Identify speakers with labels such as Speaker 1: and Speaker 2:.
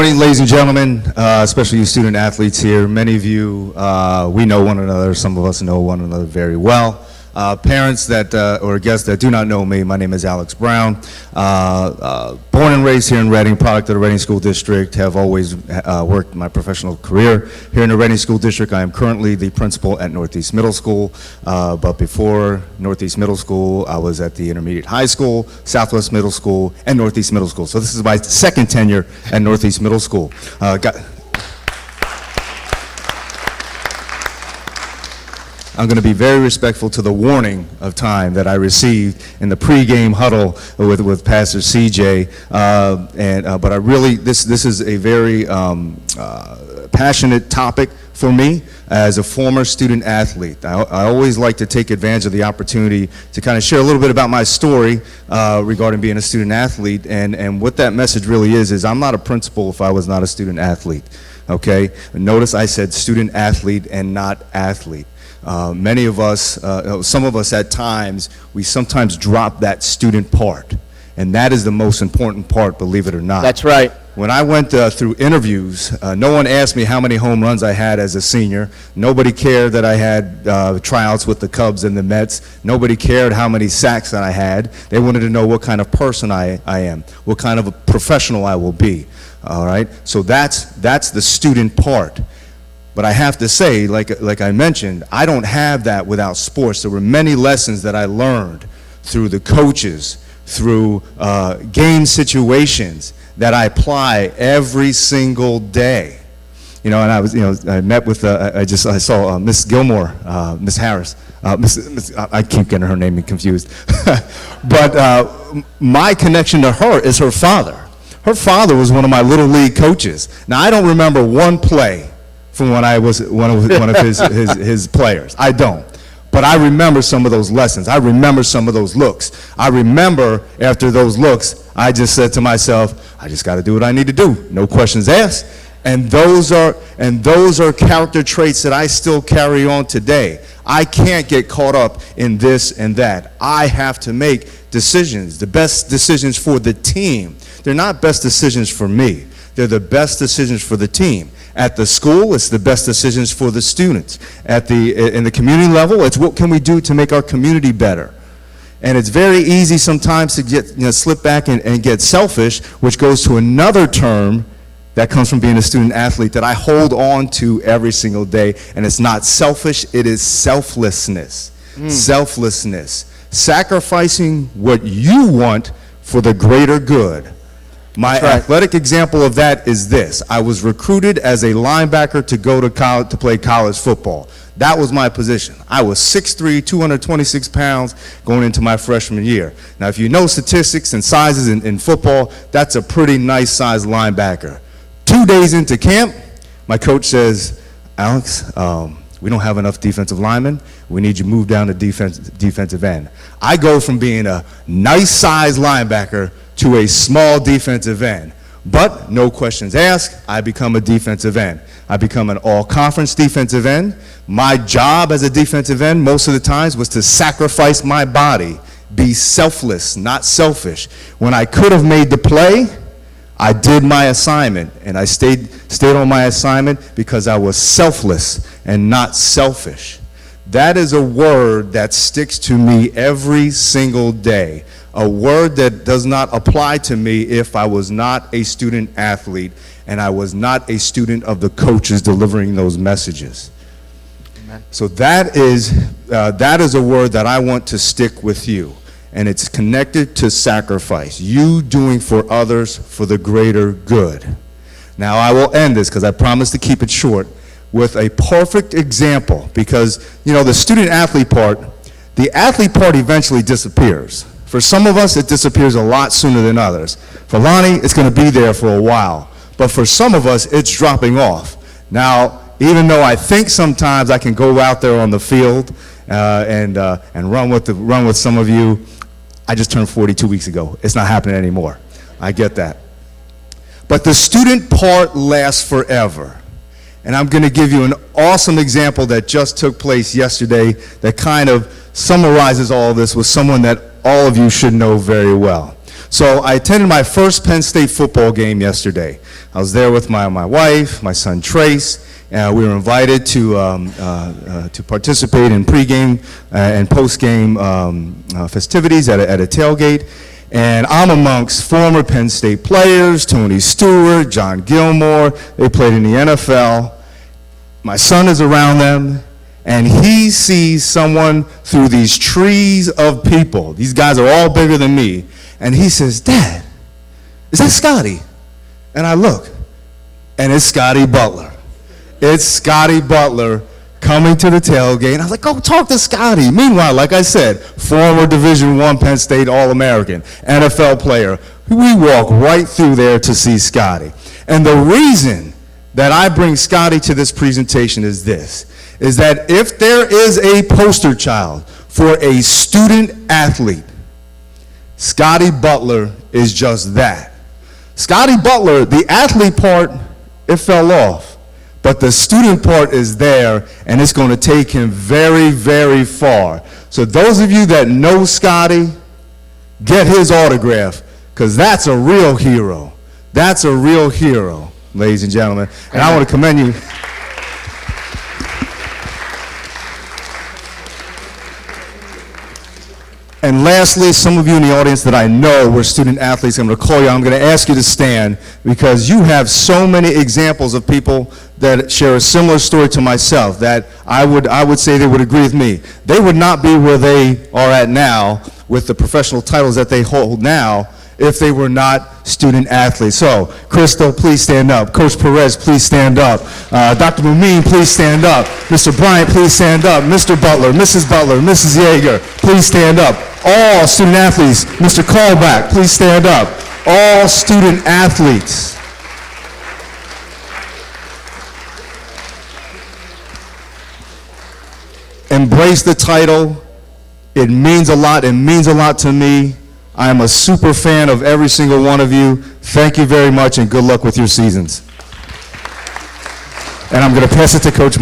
Speaker 1: morning, ladies and gentlemen, especially you student athletes here. Many of you, we know one another. Some of us know one another very well. Parents that, or guests that do not know me, my name is Alex Brown. Born and raised here in Reading, product of the Reading School District, have always worked my professional career here in the Reading School District. I am currently the principal at Northeast Middle School, but before Northeast Middle School, I was at the Intermediate High School, Southwest Middle School, and Northeast Middle School. So this is my second tenure at Northeast Middle School. I'm going to be very respectful to the warning of time that I received in the pregame huddle with Pastor CJ, but I really, this is a very passionate topic for me as a former student athlete. I always like to take advantage of the opportunity to kind of share a little bit about my story regarding being a student athlete, and what that message really is I'm not a principal if I was not a student athlete, okay? Notice I said student athlete and not athlete. Many of us, some of us at times, we sometimes drop that student part, and that is the most important part, believe it or not.
Speaker 2: That's right.
Speaker 1: When I went through interviews, no one asked me how many home runs I had as a senior. Nobody cared that I had tryouts with the Cubs and the Mets. Nobody cared how many sacks that I had. They wanted to know what kind of person I am, what kind of a professional I will be. All right? So that's the student part. But I have to say, like I mentioned, I don't have that without sports. There were many lessons that I learned through the coaches, through game situations that I apply every single day. You know, and I met with, I saw Miss Gilmore, Miss Harris. I keep getting her name confused. But my connection to her is her father. Her father was one of my Little League coaches. Now, I don't remember one play from when I was one of his players. I don't. But I remember some of those lessons. I remember some of those looks. I remember after those looks, I just said to myself, I just got to do what I need to do. No questions asked. And those are character traits that I still carry on today. I can't get caught up in this and that. I have to make decisions, the best decisions for the team. They're not best decisions for me. They're the best decisions for the team. At the school, it's the best decisions for the students. In the community level, it's what can we do to make our community better. And it's very easy sometimes to get slip back and get selfish, which goes to another term that comes from being a student athlete that I hold on to every single day. And it's not selfish, it is selflessness. Selflessness. Sacrificing what you want for the greater good. My athletic example of that is this. I was recruited as a linebacker to go to college to play college football. That was my position. I was 6'3", 226 pounds going into my freshman year. Now, if you know statistics and sizes in football, that's a pretty nice sized linebacker. 2 days into camp, my coach says, Alex, we don't have enough defensive linemen. We need you to move down to defensive end. I go from being a nice sized linebacker to a small defensive end. But no questions asked, I become a defensive end. I become an all-conference defensive end. My job as a defensive end most of the times was to sacrifice my body, be selfless, not selfish. When I could have made the play, I did my assignment, and I stayed on my assignment because I was selfless and not selfish. That is a word that sticks to me every single day. A word that does not apply to me if I was not a student athlete and I was not a student of the coaches delivering those messages. Amen. So that is a word that I want to stick with you, and it's connected to sacrifice. You doing for others for the greater good. Now I will end this because I promised to keep it short with a perfect example, because the student athlete part, the athlete part eventually disappears. For some of us, it disappears a lot sooner than others. For Lonnie, it's going to be there for a while. But for some of us, it's dropping off. Now, even though I think sometimes I can go out there on the field and run with some of you, I just turned 40 2 weeks ago. It's not happening anymore. I get that. But the student part lasts forever. And I'm going to give you an awesome example that just took place yesterday that kind of summarizes all of this with someone that all of you should know very well. So I attended my first Penn State football game yesterday. I was there with my wife, my son Trace, and we were invited to participate in pregame and postgame festivities at a tailgate. And I'm amongst former Penn State players, Tony Stewart, John Gilmore. They played in the NFL. My son is around them, and he sees someone through these trees of people. These guys are all bigger than me. And he says, "Dad, is that Scotty?" And I look, and it's Scotty Butler. It's Scotty Butler coming to the tailgate. And I was like, go talk to Scotty. Meanwhile, like I said, former Division I Penn State All-American, NFL player. We walk right through there to see Scotty. And the reason that I bring Scotty to this presentation is this, is that if there is a poster child for a student athlete, Scotty Butler is just that. Scotty Butler, the athlete part, it fell off. But the student part is there, and it's going to take him very, very far. So those of you that know Scotty, get his autograph, because that's a real hero. That's a real hero, ladies and gentlemen. And I want to commend you. And lastly, some of you in the audience that I know were student athletes, I'm going to call you, I'm going to ask you to stand, because you have so many examples of people that share a similar story to myself that I would say they would agree with me. They would not be where they are at now with the professional titles that they hold now if they were not student athletes. So, Crystal, please stand up. Coach Perez, please stand up. Dr. Mumeen, please stand up. Mr. Bryant, please stand up. Mr. Butler, Mrs. Yeager, please stand up. All student athletes, Mr. Callback, please stand up. All student athletes. Embrace the title. It means a lot. It means a lot to me. I am a super fan of every single one of you. Thank you very much, and good luck with your seasons. And I'm going to pass it to Coach Mark.